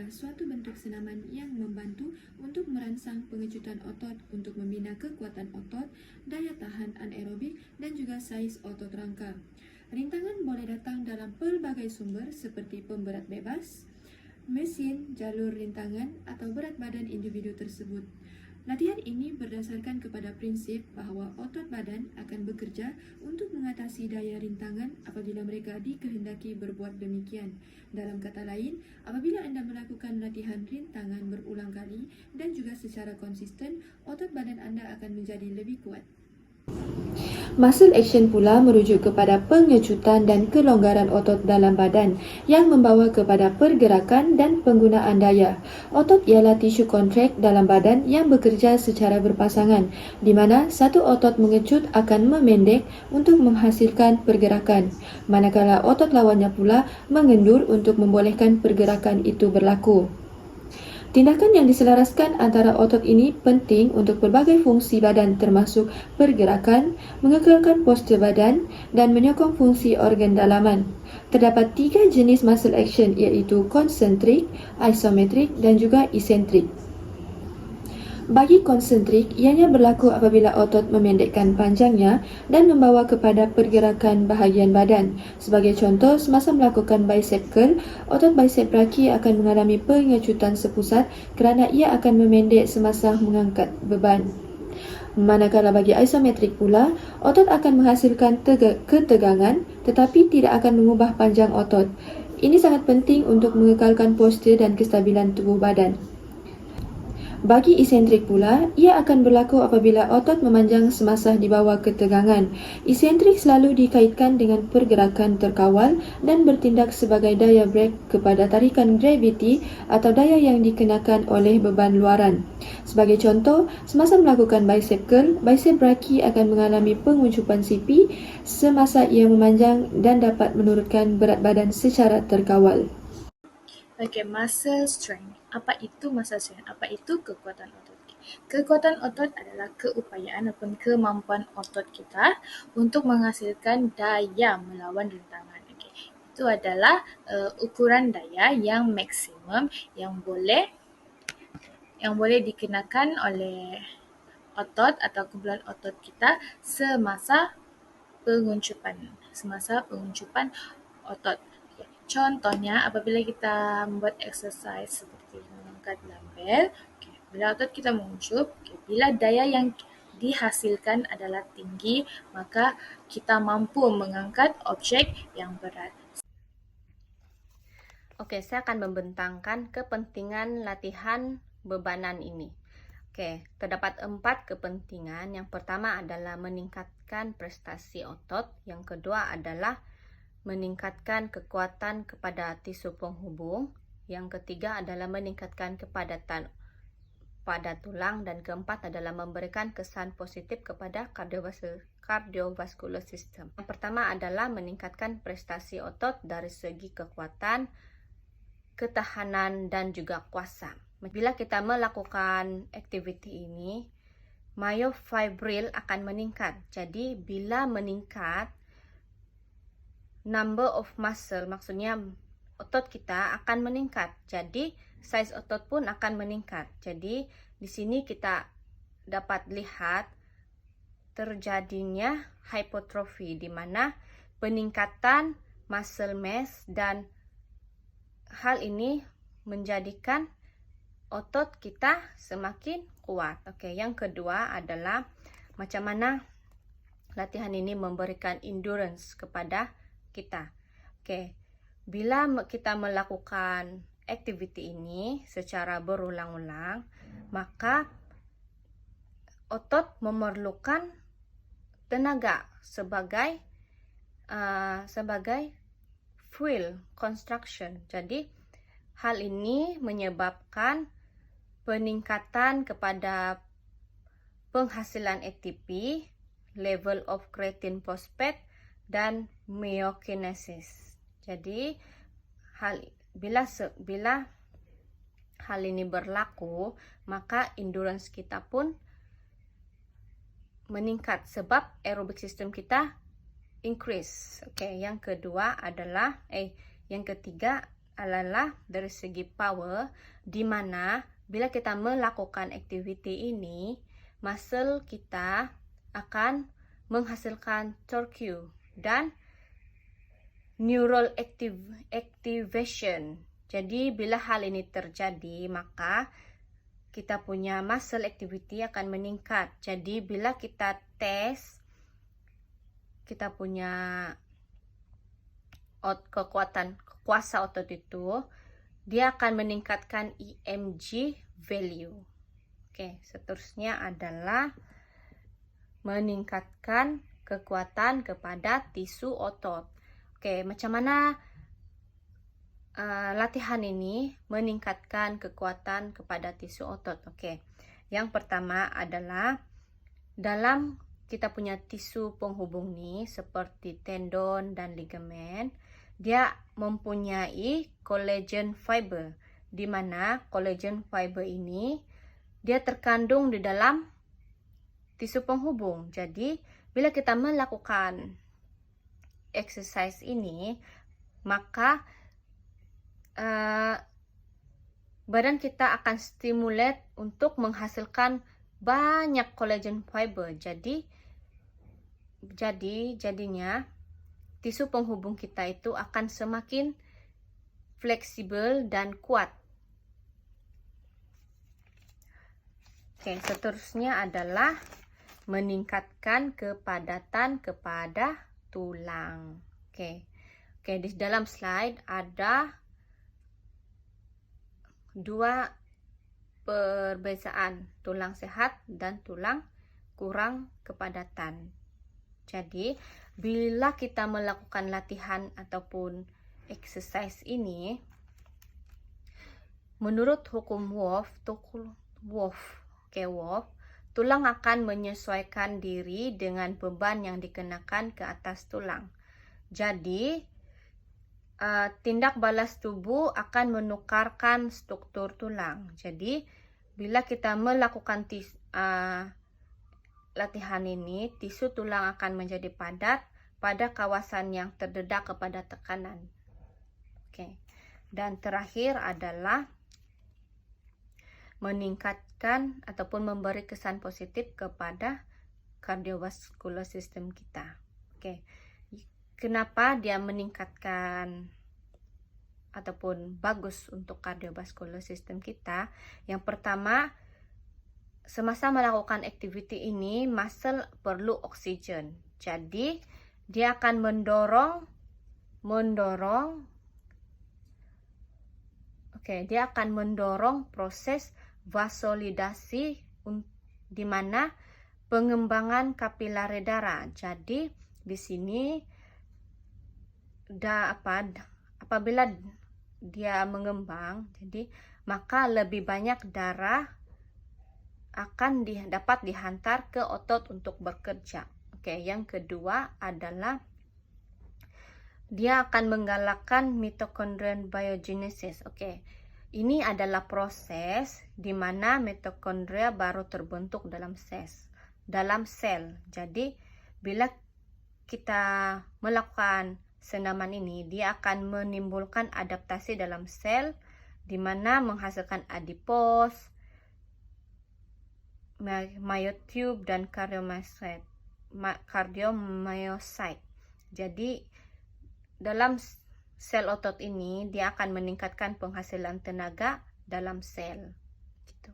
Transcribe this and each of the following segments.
adalah suatu bentuk senaman yang membantu untuk merangsang pengecutan otot untuk membina kekuatan otot, daya tahan anaerobik, dan juga saiz otot rangka. Rintangan boleh datang dalam pelbagai sumber seperti pemberat bebas, mesin, jalur rintangan, atau berat badan individu tersebut. Latihan ini berdasarkan kepada prinsip bahawa otot badan akan bekerja untuk mengatasi daya rintangan apabila mereka dikehendaki berbuat demikian. Dalam kata lain, apabila anda melakukan latihan rintangan berulang kali dan juga secara konsisten, otot badan anda akan menjadi lebih kuat. Muscle action pula merujuk kepada pengecutan dan kelonggaran otot dalam badan yang membawa kepada pergerakan dan penggunaan daya. Otot ialah tisu kontrak dalam badan yang bekerja secara berpasangan, di mana satu otot mengecut akan memendek untuk menghasilkan pergerakan, manakala otot lawannya pula mengendur untuk membolehkan pergerakan itu berlaku. Tindakan yang diselaraskan antara otot ini penting untuk pelbagai fungsi badan termasuk pergerakan, mengekalkan postur badan dan menyokong fungsi organ dalaman. Terdapat 3 jenis muscle action iaitu konsentrik, isometrik dan juga isentrik. Bagi konsentrik, ianya berlaku apabila otot memendekkan panjangnya dan membawa kepada pergerakan bahagian badan. Sebagai contoh, semasa melakukan bicep curl, otot bicep brachii akan mengalami pengecutan sepusat kerana ia akan memendek semasa mengangkat beban. Manakala bagi isometrik pula, otot akan menghasilkan ketegangan tetapi tidak akan mengubah panjang otot. Ini sangat penting untuk mengekalkan postur dan kestabilan tubuh badan. Bagi isentrik pula, ia akan berlaku apabila otot memanjang semasa di bawah ketegangan. Isentrik selalu dikaitkan dengan pergerakan terkawal dan bertindak sebagai daya brake kepada tarikan graviti atau daya yang dikenakan oleh beban luaran. Sebagai contoh, semasa melakukan bicep curl, bicep brachii akan mengalami penguncupan sipi semasa ia memanjang dan dapat menurunkan berat badan secara terkawal. Okay, muscle strength. Apa itu muscle strength? Apa itu kekuatan otot? Kekuatan otot adalah keupayaan ataupun kemampuan otot kita untuk menghasilkan daya melawan rintangan. Okay. Itu adalah ukuran daya yang maksimum yang boleh dikenakan oleh otot atau kumpulan otot kita semasa penguncupan otot. Contohnya, apabila kita membuat exercise seperti mengangkat dumbbell, bila otot kita menguncup, bila daya yang dihasilkan adalah tinggi, maka kita mampu mengangkat objek yang berat. Oke, saya akan membentangkan kepentingan latihan bebanan ini. Oke, terdapat 4 kepentingan. Yang pertama adalah meningkatkan prestasi otot. Yang kedua adalah meningkatkan kekuatan kepada tisu penghubung. Yang ketiga adalah meningkatkan kepadatan pada tulang. Dan keempat adalah memberikan kesan positif kepada cardiovascular system. Yang pertama adalah meningkatkan prestasi otot dari segi kekuatan, ketahanan, dan juga kuasa. Bila kita melakukan aktiviti ini, myofibril akan meningkat. Jadi bila meningkat, number of muscle, maksudnya otot kita akan meningkat. Jadi size otot pun akan meningkat. Jadi di sini kita dapat lihat terjadinya hypertrophy, di mana peningkatan muscle mass, dan hal ini menjadikan otot kita semakin kuat. Oke, yang kedua adalah macam mana latihan ini memberikan endurance kepada kita. Oke, bila kita melakukan aktiviti ini secara berulang-ulang, maka otot memerlukan tenaga sebagai fuel construction. Jadi hal ini menyebabkan peningkatan kepada penghasilan ATP, level of creatine phosphate, dan myokinesis. Jadi bila hal ini berlaku, maka endurance kita pun meningkat sebab aerobic system kita increase. Oke, yang ketiga adalah dari segi power, di mana bila kita melakukan activity ini, muscle kita akan menghasilkan torque dan neural activation. Jadi bila hal ini terjadi, maka kita punya muscle activity akan meningkat. Jadi bila kita tes kita punya kuasa otot itu, dia akan meningkatkan EMG value. Oke, seterusnya adalah meningkatkan kekuatan kepada tisu otot. Oke, macam mana latihan ini meningkatkan kekuatan kepada tisu otot? Oke, yang pertama adalah dalam kita punya tisu penghubung nih, seperti tendon dan ligamen, dia mempunyai collagen fiber, di mana collagen fiber ini dia terkandung di dalam tisu penghubung. Jadi bila kita melakukan exercise ini, maka badan kita akan stimulate untuk menghasilkan banyak collagen fiber. Jadinya tisu penghubung kita itu akan semakin fleksibel dan kuat. Oke, seterusnya adalah meningkatkan kepadatan kepada tulang. Oke, di dalam slide ada dua perbezaan, tulang sehat dan tulang kurang kepadatan. Jadi, bila kita melakukan latihan ataupun exercise ini, menurut hukum Wolff, tulang akan menyesuaikan diri dengan beban yang dikenakan ke atas tulang. Jadi, tindak balas tubuh akan menukarkan struktur tulang. Jadi, bila kita melakukan latihan ini, tisu tulang akan menjadi padat pada kawasan yang terdedak kepada tekanan. Oke. Dan terakhir adalah meningkatkan ataupun memberi kesan positif kepada kardiovaskular sistem kita. Oke. Kenapa dia meningkatkan ataupun bagus untuk kardiovaskular sistem kita? Yang pertama, semasa melakukan activity ini, muscle perlu oksigen. Jadi, dia akan mendorong proses vasolidasi, di mana pengembangan kapilare darah. Jadi, di sini apabila dia mengembang, jadi maka lebih banyak darah akan dapat dihantar ke otot untuk bekerja. Oke, yang kedua adalah dia akan menggalakkan mitochondrial biogenesis. Oke, ini adalah proses di mana mitokondria baru terbentuk dalam sel. Jadi, bila kita melakukan senaman ini, dia akan menimbulkan adaptasi dalam sel, di mana menghasilkan adipos, myotube, dan cardiomyocyte. Jadi dalam sel otot ini dia akan meningkatkan penghasilan tenaga dalam sel. Gitu.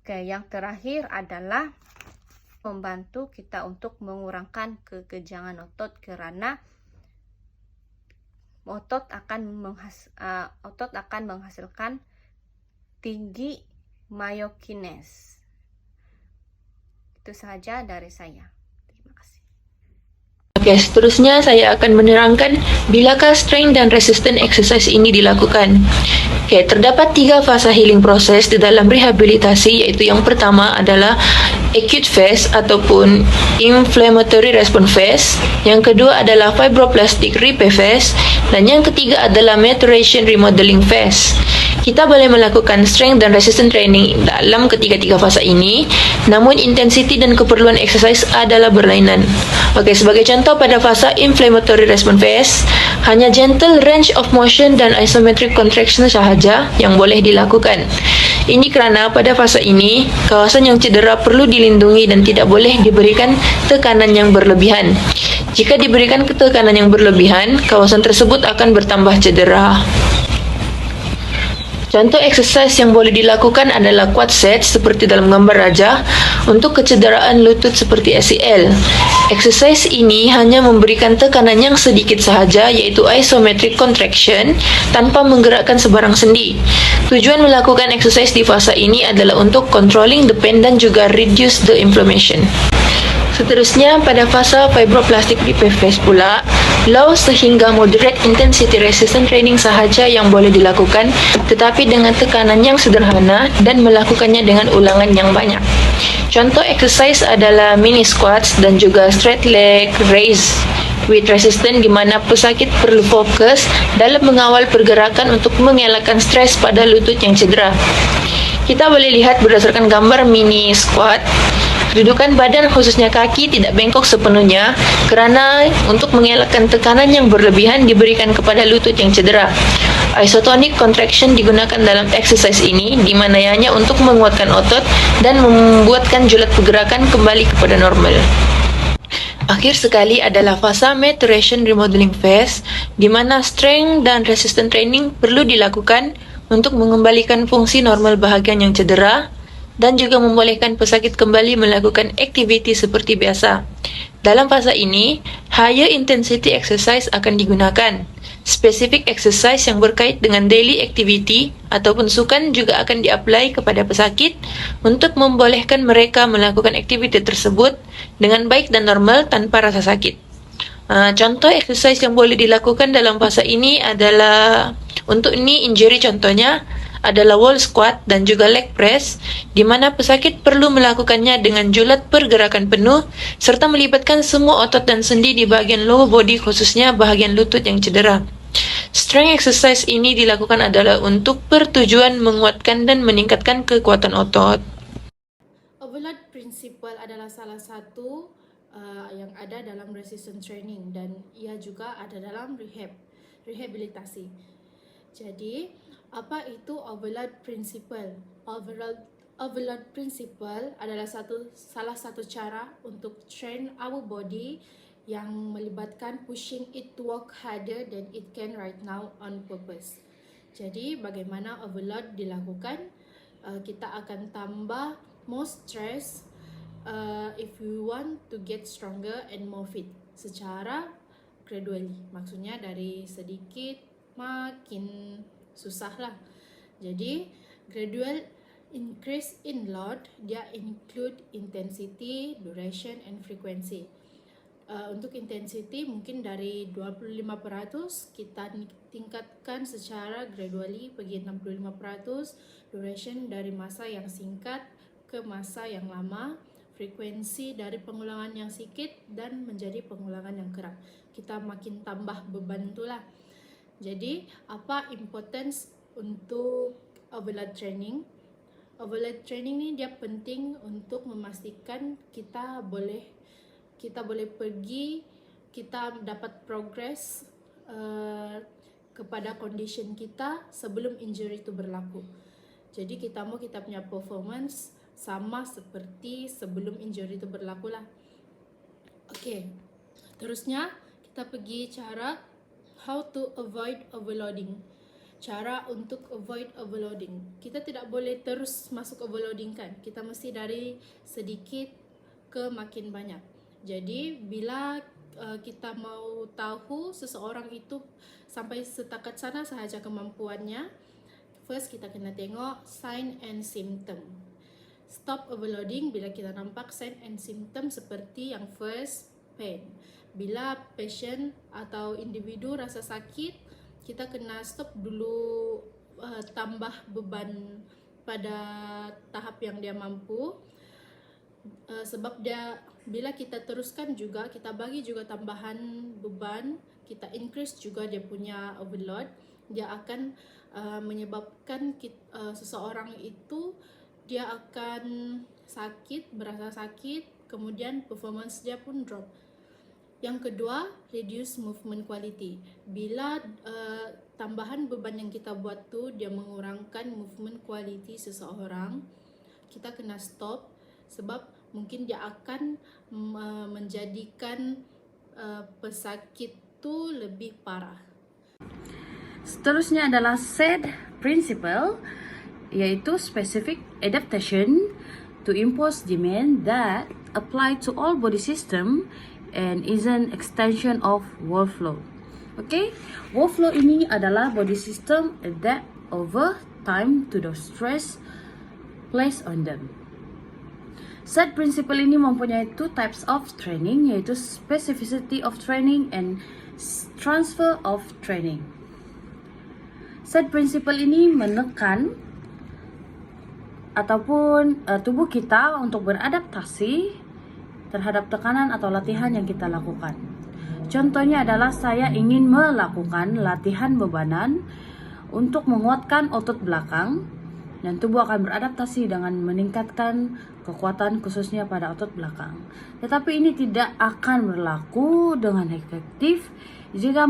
Oke, yang terakhir adalah membantu kita untuk mengurangkan kekejangan otot, karena otot akan menghasilkan tinggi myokines. Itu saja dari saya. Terima kasih. Oke, seterusnya saya akan menerangkan bilakah strength dan resistance exercise ini dilakukan. Oke, terdapat 3 fasa healing proses di dalam rehabilitasi, yaitu yang pertama adalah acute phase ataupun inflammatory response phase, yang kedua adalah fibroblastic repair phase, dan yang ketiga adalah maturation remodeling phase. Kita boleh melakukan strength dan resistance training dalam ketiga-tiga fasa ini, namun intensity dan keperluan exercise adalah berlainan. Oke, sebagai contoh pada fasa inflammatory response phase, Hanya gentle range of motion dan isometric contraction sahaja yang boleh dilakukan. Ini kerana pada fasa ini, kawasan yang cedera perlu dilindungi dan tidak boleh diberikan tekanan yang berlebihan. Jika diberikan tekanan yang berlebihan, kawasan tersebut akan bertambah cedera. Contoh exercise yang boleh dilakukan adalah quad set seperti dalam gambar raja untuk kecederaan lutut seperti ACL. Exercise ini hanya memberikan tekanan yang sedikit sahaja iaitu isometric contraction tanpa menggerakkan sebarang sendi. Tujuan melakukan exercise di fasa ini adalah untuk controlling the pain dan juga reduce the inflammation. Seterusnya, pada fasa fibroplastic deep phase pula, low sehingga moderate intensity resistant training sahaja yang boleh dilakukan tetapi dengan tekanan yang sederhana dan melakukannya dengan ulangan yang banyak. Contoh exercise adalah mini squats dan juga straight leg raise with resistance di mana pesakit perlu fokus dalam mengawal pergerakan untuk mengelakkan stres pada lutut yang cedera. Kita boleh lihat berdasarkan gambar mini squat, kedudukan badan khususnya kaki tidak bengkok sepenuhnya kerana untuk mengelakkan tekanan yang berlebihan diberikan kepada lutut yang cedera. Isotonic contraction digunakan dalam exercise ini di mana ianya untuk menguatkan otot dan membuatkan julat pergerakan kembali kepada normal. Akhir sekali adalah fasa maturation remodeling phase di mana strength dan resistance training perlu dilakukan untuk mengembalikan fungsi normal bahagian yang cedera dan juga membolehkan pesakit kembali melakukan aktiviti seperti biasa. Dalam fasa ini, higher intensity exercise akan digunakan. Spesifik exercise yang berkait dengan daily activity ataupun sukan juga akan di-apply kepada pesakit untuk membolehkan mereka melakukan aktiviti tersebut dengan baik dan normal tanpa rasa sakit. Contoh exercise yang boleh dilakukan dalam fasa ini adalah untuk knee injury contohnya adalah wall squat dan juga leg press di mana pesakit perlu melakukannya dengan julat pergerakan penuh serta melibatkan semua otot dan sendi di bahagian lower body khususnya bahagian lutut yang cedera. Strength exercise ini dilakukan adalah untuk bertujuan menguatkan dan meningkatkan kekuatan otot. Overload principle adalah salah satu yang ada dalam resistance training dan ia juga ada dalam rehabilitasi. Jadi, apa itu overload principle? Overload principle adalah salah satu cara untuk train our body yang melibatkan pushing it to work harder than it can right now on purpose. Jadi, bagaimana overload dilakukan? Kita akan tambah more stress if we want to get stronger and more fit secara gradually. Maksudnya dari sedikit makin susah lah. Jadi gradual increase in load dia include intensity, duration and frequency. Untuk intensity mungkin dari 25% kita tingkatkan secara gradually pergi 65%, duration dari masa yang singkat ke masa yang lama, frekuensi dari pengulangan yang sedikit dan menjadi pengulangan yang kerap. Kita makin tambah beban itulah. Jadi, apa importance untuk overload training? Overload training ni dia penting untuk memastikan kita boleh pergi, kita dapat progress kepada condition kita sebelum injury itu berlaku. Jadi kita punya performance sama seperti sebelum injury itu berlaku lah. Okay, terusnya kita pergi cara how to avoid overloading. Cara untuk avoid overloading. Kita tidak boleh terus masuk overloading kan. Kita mesti dari sedikit ke makin banyak. Jadi bila kita mau tahu seseorang itu sampai setakat sana sahaja kemampuannya, first kita kena tengok sign and symptom. Stop overloading bila kita nampak sign and symptom seperti yang first, pain. Bila patient atau individu rasa sakit, kita kena stop dulu tambah beban pada tahap yang dia mampu. Sebab bila kita teruskan juga, kita bagi juga tambahan beban, kita increase juga dia punya overload, dia akan menyebabkan seseorang itu dia akan sakit, berasa sakit, kemudian performance dia pun drop. Yang kedua, reduce movement quality. Bila tambahan beban yang kita buat tu dia mengurangkan movement quality seseorang, kita kena stop sebab mungkin dia akan menjadikan pesakit tu lebih parah. Seterusnya adalah SAID principle, iaitu specific adaptation to impose demand that apply to all body system and is an extension of workflow. Okay, workflow ini adalah body system adapt over time to the stress placed on them. SAID principle ini mempunyai two types of training, yaitu specificity of training and transfer of training. SAID principle ini menekan ataupun tubuh kita untuk beradaptasi terhadap tekanan atau latihan yang kita lakukan. Contohnya adalah saya ingin melakukan latihan bebanan untuk menguatkan otot belakang dan tubuh akan beradaptasi dengan meningkatkan kekuatan khususnya pada otot belakang. Tetapi ini tidak akan berlaku dengan efektif jika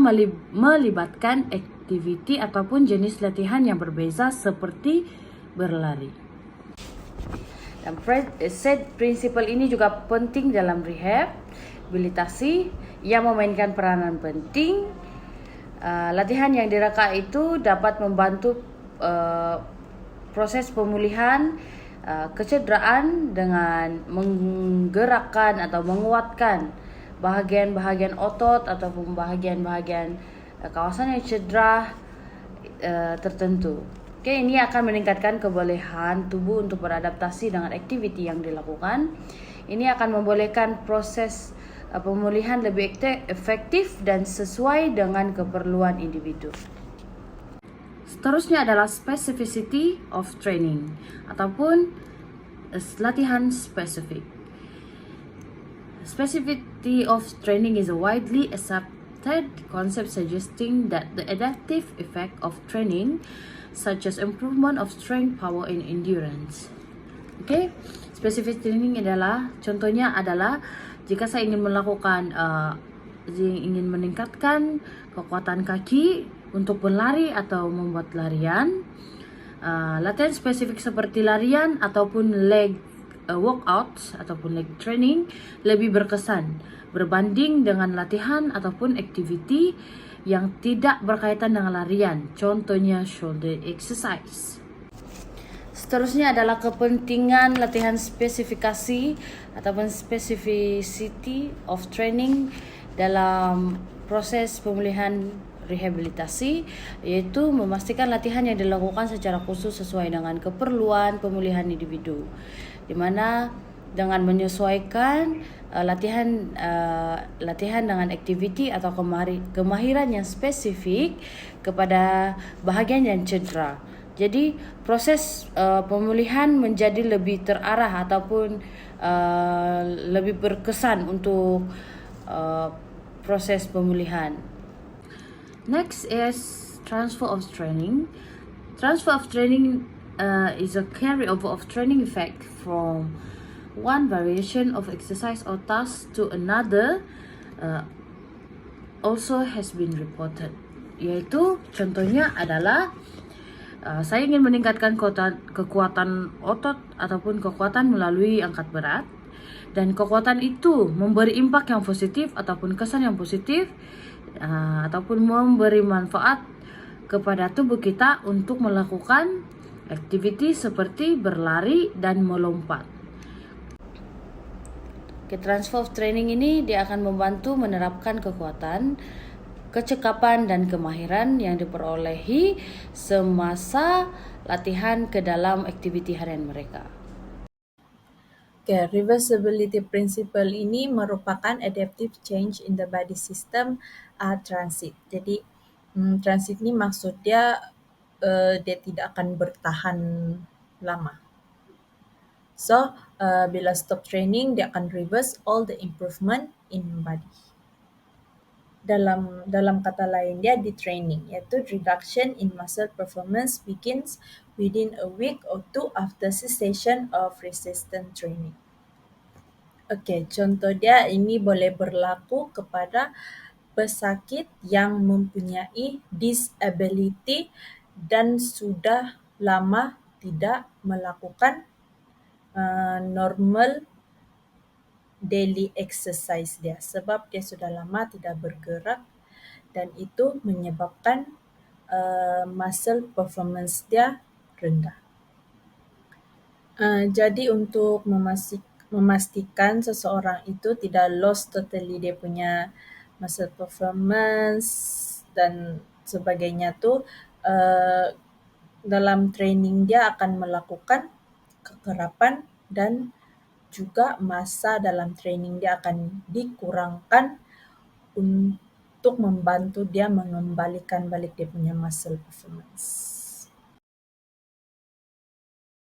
melibatkan aktiviti ataupun jenis latihan yang berbeza seperti berlari. Dan SAID principle ini juga penting dalam rehabilitasi yang memainkan peranan penting. Latihan yang direka itu dapat membantu proses pemulihan kecederaan dengan menggerakkan atau menguatkan bahagian-bahagian otot ataupun bahagian-bahagian kawasan yang cedera tertentu. Okay, ini akan meningkatkan kebolehan tubuh untuk beradaptasi dengan aktiviti yang dilakukan. Ini akan membolehkan proses pemulihan lebih efektif dan sesuai dengan keperluan individu. Seterusnya adalah specificity of training ataupun latihan spesifik. Specificity of training is a widely accepted concept suggesting that the adaptive effect of training such as improvement of strength, power, and endurance. Okay, specific training adalah contohnya adalah jika saya ingin melakukan ingin meningkatkan kekuatan kaki untuk berlari atau membuat larian, latihan spesifik seperti larian ataupun leg workout ataupun leg training lebih berkesan berbanding dengan latihan ataupun aktiviti yang tidak berkaitan dengan larian, contohnya shoulder exercise. Seterusnya adalah kepentingan latihan spesifikasi ataupun specificity of training dalam proses pemulihan rehabilitasi, yaitu memastikan latihan yang dilakukan secara khusus sesuai dengan keperluan pemulihan individu, di mana dengan menyesuaikan latihan dengan aktiviti atau kemahiran yang spesifik kepada bahagian yang cedera. Jadi proses pemulihan menjadi lebih terarah ataupun lebih berkesan untuk proses pemulihan. Next is transfer of training. Transfer of training is a carryover of training effect from one variation of exercise or task to another also has been reported. Yaitu contohnya adalah saya ingin meningkatkan kekuatan otot ataupun kekuatan melalui angkat berat, dan kekuatan itu memberi impak yang positif ataupun kesan yang positif ataupun memberi manfaat kepada tubuh kita untuk melakukan aktiviti seperti berlari dan melompat. Transfer of training ini dia akan membantu menerapkan kekuatan, kecekapan dan kemahiran yang diperolehi semasa latihan ke dalam aktiviti harian mereka. Okay, reversibility principle ini merupakan adaptive change in the body system transit. Jadi transit ni maksud dia dia tidak akan bertahan lama. So bila stop training, dia akan reverse all the improvement in body. Dalam kata lain dia detraining, iaitu reduction in muscle performance begins within a week or two after cessation of resistance training. Okey, contoh dia ini boleh berlaku kepada pesakit yang mempunyai disability dan sudah lama tidak melakukan normal daily exercise dia sebab dia sudah lama tidak bergerak dan itu menyebabkan muscle performance dia rendah. Jadi untuk memastikan seseorang itu tidak lost totally dia punya muscle performance dan sebagainya tu, dalam training dia akan melakukan kekerapan dan juga masa dalam training dia akan dikurangkan untuk membantu dia mengembalikan balik dia punya muscle performance.